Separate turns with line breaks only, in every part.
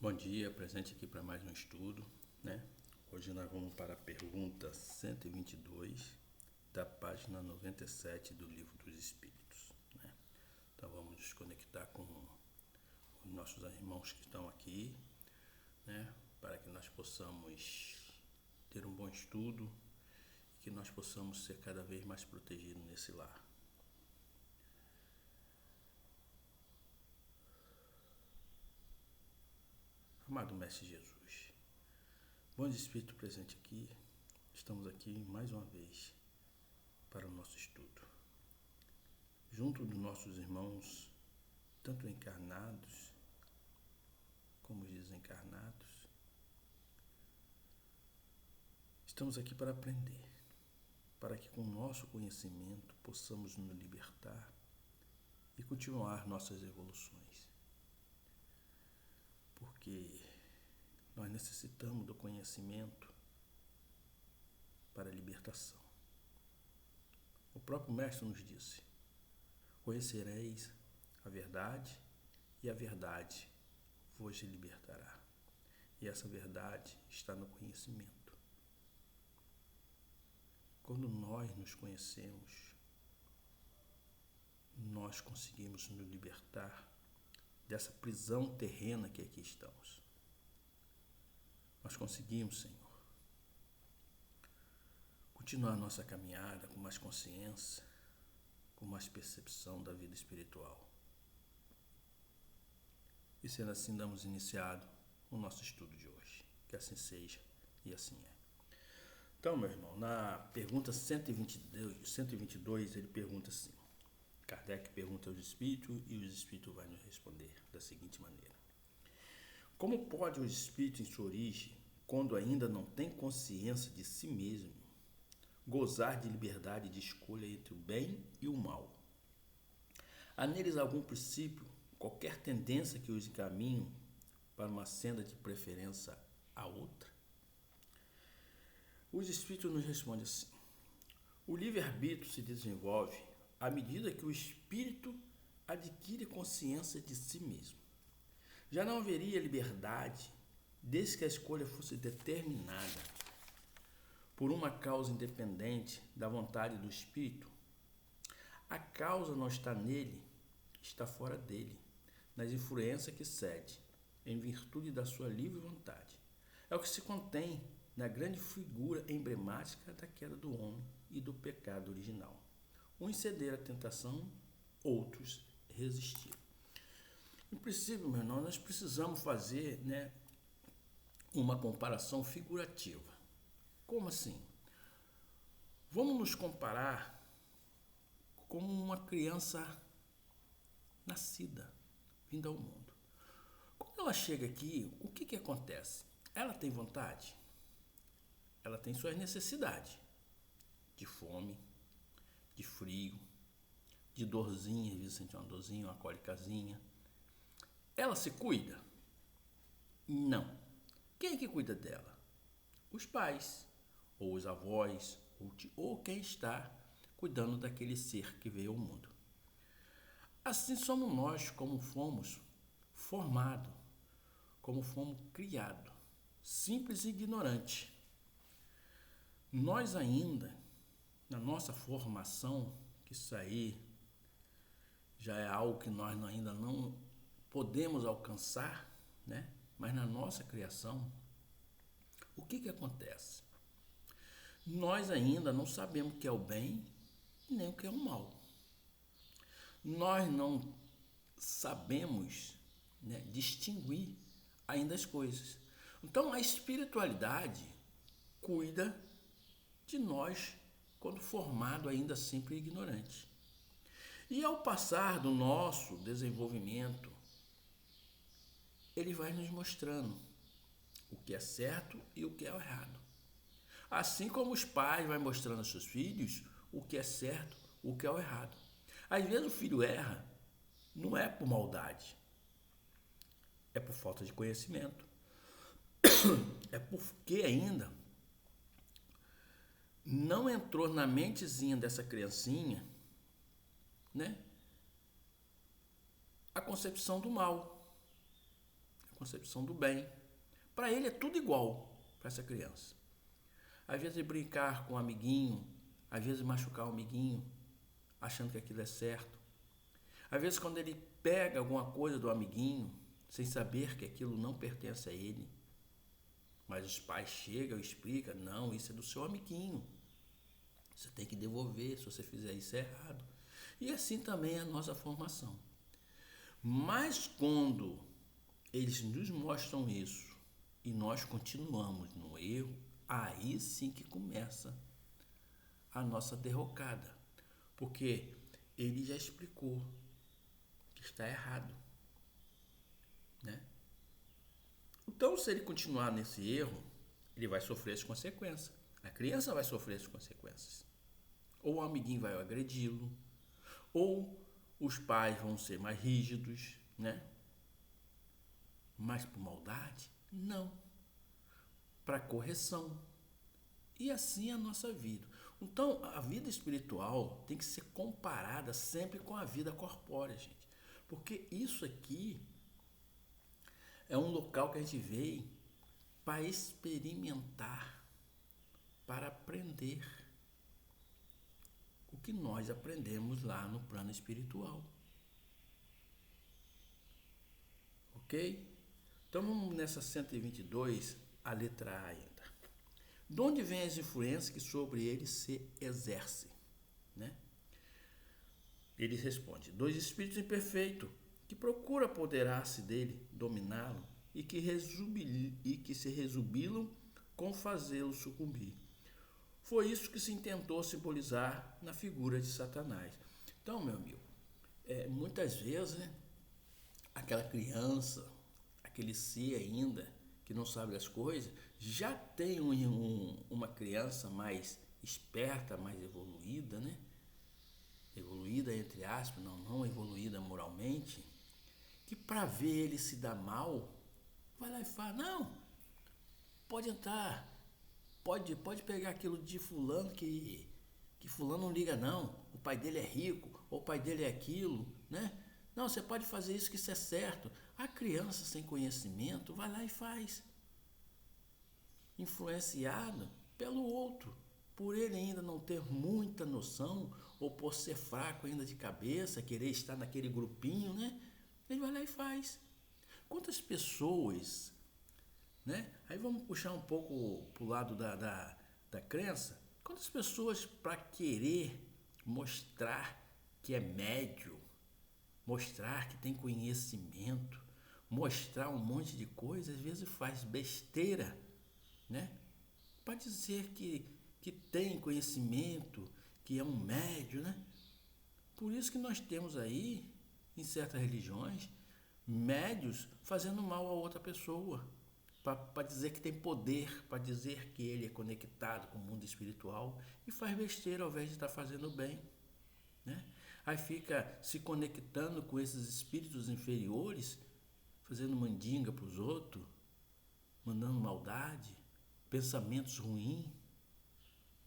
Bom dia, presente aqui para mais um estudo, né? Hoje nós vamos para a pergunta 122 da página 97 do Livro dos Espíritos, né? Então vamos nos conectar com os nossos irmãos que estão aqui, né? Para que nós possamos ter um bom estudo e que nós possamos ser cada vez mais protegidos nesse lar. Amado Mestre Jesus, bom Espírito presente aqui, estamos aqui mais uma vez para o nosso estudo. Junto dos nossos irmãos, tanto encarnados como desencarnados, estamos aqui para aprender, para que com o nosso conhecimento possamos nos libertar e continuar nossas evoluções. Porque nós necessitamos do conhecimento para a libertação. O próprio Mestre nos disse: conhecereis a verdade e a verdade vos libertará. E essa verdade está no conhecimento. Quando nós nos conhecemos, nós conseguimos nos libertar dessa prisão terrena que aqui estamos. Nós conseguimos, Senhor, continuar nossa caminhada com mais consciência, com mais percepção da vida espiritual. E sendo assim, damos iniciado o nosso estudo de hoje. Que assim seja e assim é. Então, meu irmão, na pergunta 122, ele pergunta assim. Kardec pergunta aos espíritos e os espíritos vão nos responder da seguinte maneira: como pode o espírito em sua origem, quando ainda não tem consciência de si mesmo, gozar de liberdade de escolha entre o bem e o mal? Há neles algum princípio, qualquer tendência que os encaminhe para uma senda de preferência a outra? Os espíritos nos respondem assim: o livre-arbítrio se desenvolve à medida que o espírito adquire consciência de si mesmo. Já não haveria liberdade desde que a escolha fosse determinada por uma causa independente da vontade do espírito. A causa não está nele, está fora dele, nas influências que cede, em virtude da sua livre vontade. É o que se contém na grande figura emblemática da queda do homem e do pecado original. Uns cederam à tentação, outros resistiram. No princípio, meu irmão, nós precisamos fazer, uma comparação figurativa. Como assim? Vamos nos comparar como uma criança nascida, vinda ao mundo. Quando ela chega aqui, o que acontece? Ela tem vontade? Ela tem suas necessidades de fome, de frio, de dorzinha, às vezes sente uma dorzinha, uma cólicazinha. Ela se cuida? Não. Quem é que cuida dela? Os pais, ou os avós, ou quem está cuidando daquele ser que veio ao mundo. Assim somos nós, como fomos formados, como fomos criados, simples e ignorantes. Nós ainda, na nossa formação, que isso aí já é algo que nós ainda não podemos alcançar, mas na nossa criação, o que acontece? Nós ainda não sabemos o que é o bem e nem o que é o mal. Nós não sabemos, distinguir ainda as coisas. Então a espiritualidade cuida de nós quando formado ainda sempre ignorante. E ao passar do nosso desenvolvimento, ele vai nos mostrando o que é certo e o que é errado. Assim como os pais vão mostrando aos seus filhos o que é certo, o que é o errado. Às vezes o filho erra, não é por maldade, é por falta de conhecimento. É porque ainda não entrou na mentezinha dessa criancinha, a concepção do mal. A concepção do bem. Para ele é tudo igual, para essa criança. Às vezes brincar com um amiguinho, às vezes machucar o amiguinho, achando que aquilo é certo. Às vezes quando ele pega alguma coisa do amiguinho, sem saber que aquilo não pertence a ele, mas os pais chegam e explicam, não, isso é do seu amiguinho. Você tem que devolver, se você fizer isso é errado. E assim também é a nossa formação. Mas quando eles nos mostram isso e nós continuamos no erro, aí sim que começa a nossa derrocada. Porque ele já explicou que está errado, né? Então, se ele continuar nesse erro, ele vai sofrer as consequências. A criança vai sofrer as consequências. Ou o amiguinho vai agredi-lo, ou os pais vão ser mais rígidos, né? Mas por maldade? Não. Para correção. E assim é a nossa vida. Então, a vida espiritual tem que ser comparada sempre com a vida corpórea, gente. Porque isso aqui é um local que a gente veio para experimentar, para aprender o que nós aprendemos lá no plano espiritual. Ok? Então vamos nessa 122, a letra A ainda. De onde vêm as influências que sobre ele se exercem? Né? Ele responde, dois espíritos imperfeitos que procuram apoderar-se dele, dominá-lo e que se resubilam com fazê-lo sucumbir. Foi isso que se intentou simbolizar na figura de Satanás. Então, meu amigo, muitas vezes, né, aquela criança, aquele ser ainda que não sabe das coisas, já tem uma criança mais esperta, mais evoluída, né? Evoluída entre aspas, não evoluída moralmente, que para ver ele se dar mal, vai lá e fala, não, pode entrar, pode pegar aquilo de fulano que fulano não liga não, o pai dele é rico, ou o pai dele é aquilo, né? Não, você pode fazer isso que isso é certo. A criança sem conhecimento vai lá e faz. Influenciado pelo outro, por ele ainda não ter muita noção, ou por ser fraco ainda de cabeça, querer estar naquele grupinho, né? Ele vai lá e faz. Quantas pessoas, né? Aí vamos puxar um pouco para o lado da crença. Quantas pessoas, para querer mostrar que é médio, mostrar que tem conhecimento, mostrar um monte de coisa, às vezes faz besteira, né? Para dizer que tem conhecimento, que é um médio, né? Por isso que nós temos aí, em certas religiões, médios fazendo mal a outra pessoa, para dizer que tem poder, para dizer que ele é conectado com o mundo espiritual e faz besteira ao invés de estar fazendo bem, né? Aí fica se conectando com esses espíritos inferiores, fazendo mandinga para os outros, mandando maldade, pensamentos ruins,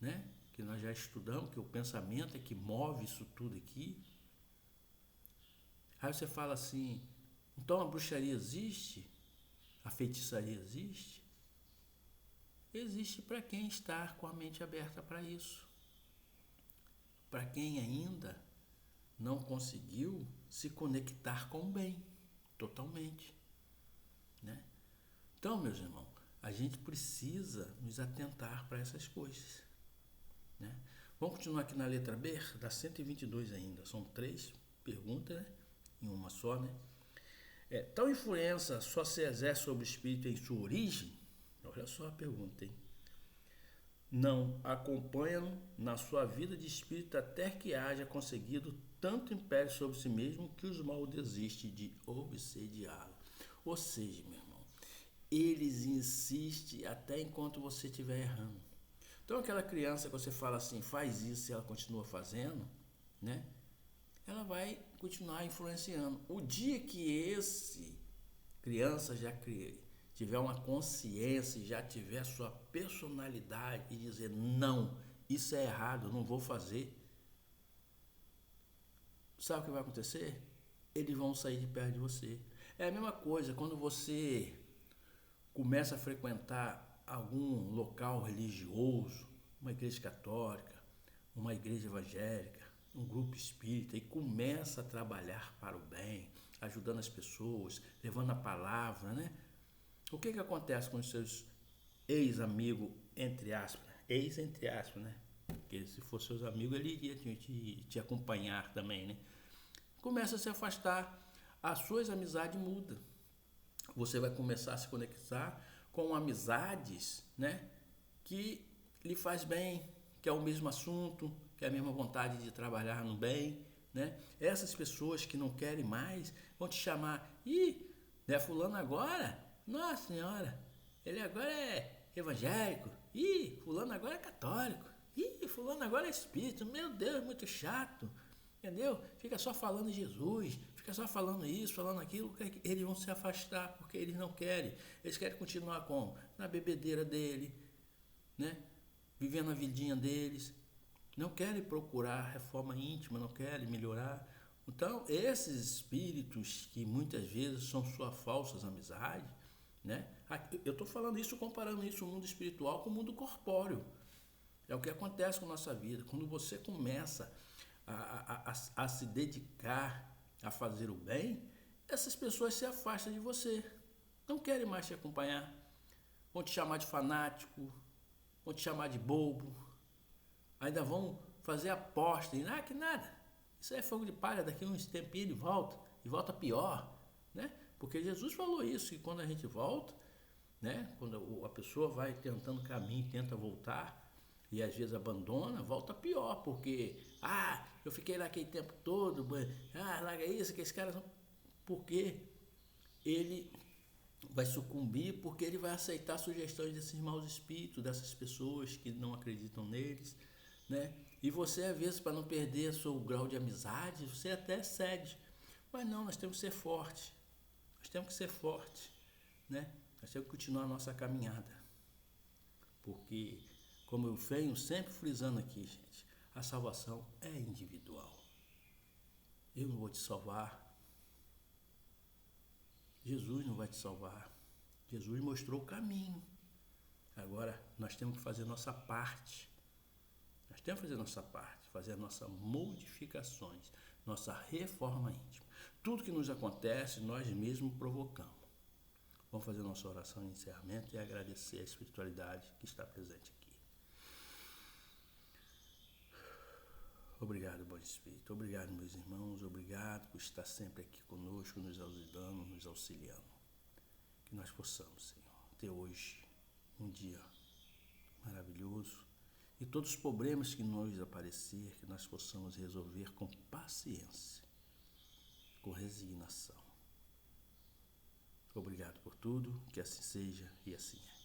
né? Que nós já estudamos, que o pensamento é que move isso tudo aqui. Aí você fala assim, então a bruxaria existe? A feitiçaria existe? Existe para quem está com a mente aberta para isso. Para quem ainda não conseguiu se conectar com o bem, totalmente, né? Então, meus irmãos, a gente precisa nos atentar para essas coisas, né? Vamos continuar aqui na letra B, da 122 ainda. São 3 perguntas, né? Em uma só, né? Tal influência só se exerce sobre o espírito em sua origem? Olha só a pergunta, hein? Não acompanham na sua vida de espírito até que haja conseguido tanto império sobre si mesmo que os mal desiste de obsediá-lo. Ou seja, meu irmão, eles insistem até enquanto você estiver errando. Então aquela criança que você fala assim, faz isso e ela continua fazendo, né? Ela vai continuar influenciando. O dia que esse criança já tiver uma consciência, já tiver sua personalidade e dizer, não, isso é errado, eu não vou fazer. Sabe o que vai acontecer? Eles vão sair de perto de você. É a mesma coisa quando você começa a frequentar algum local religioso, uma igreja católica, uma igreja evangélica, um grupo espírita e começa a trabalhar para o bem, ajudando as pessoas, levando a palavra, né? O que acontece com os seus ex-amigos, entre aspas, entre aspas, né? Porque se fosse seus amigos, ele iria te acompanhar também, né? Começa a se afastar, as suas amizades mudam. Você vai começar a se conectar com amizades, né, que lhe faz bem, que é o mesmo assunto, que é a mesma vontade de trabalhar no bem, né? Essas pessoas que não querem mais vão te chamar, né, fulano agora, nossa senhora, ele agora é evangélico, fulano agora é católico, fulano agora é espírita, meu Deus, muito chato. Entendeu? Fica só falando Jesus, fica só falando isso, falando aquilo, eles vão se afastar porque eles não querem. Eles querem continuar como? Na bebedeira dele, né? Vivendo a vidinha deles. Não querem procurar reforma íntima, não querem melhorar. Então, esses espíritos que muitas vezes são suas falsas amizades, né? Eu estou falando isso, comparando isso, o mundo espiritual com o mundo corpóreo. É o que acontece com a nossa vida. Quando você começa a se dedicar a fazer o bem, essas pessoas se afastam de você. Não querem mais te acompanhar. Vão te chamar de fanático, vão te chamar de bobo. Ainda vão fazer aposta. Que nada. Isso é fogo de palha, daqui a uns tempinhos ele volta. E volta pior. Né? Porque Jesus falou isso, que quando a gente volta, né? Quando a pessoa vai tentando caminho, tenta voltar, e às vezes abandona, volta pior, porque, eu fiquei lá aquele tempo todo, larga isso, que esse cara... Porque ele vai sucumbir, porque ele vai aceitar sugestões desses maus espíritos, dessas pessoas que não acreditam neles, né? E você, às vezes, para não perder seu grau de amizade, você até cede. Mas não, nós temos que ser fortes. Nós temos que ser fortes, né? Nós temos que continuar a nossa caminhada. Porque, como eu venho sempre frisando aqui, gente, a salvação é individual. Eu não vou te salvar. Jesus não vai te salvar. Jesus mostrou o caminho. Agora, nós temos que fazer nossa parte. Nós temos que fazer nossa parte, fazer nossas modificações, nossa reforma íntima. Tudo que nos acontece, nós mesmos provocamos. Vamos fazer nossa oração de encerramento e agradecer a espiritualidade que está presente aqui. Obrigado, bom Espírito. Obrigado, meus irmãos. Obrigado por estar sempre aqui conosco, nos ajudando, nos auxiliando. Que nós possamos, Senhor, ter hoje um dia maravilhoso e todos os problemas que nos aparecer, que nós possamos resolver com paciência, com resignação. Obrigado por tudo, que assim seja e assim é.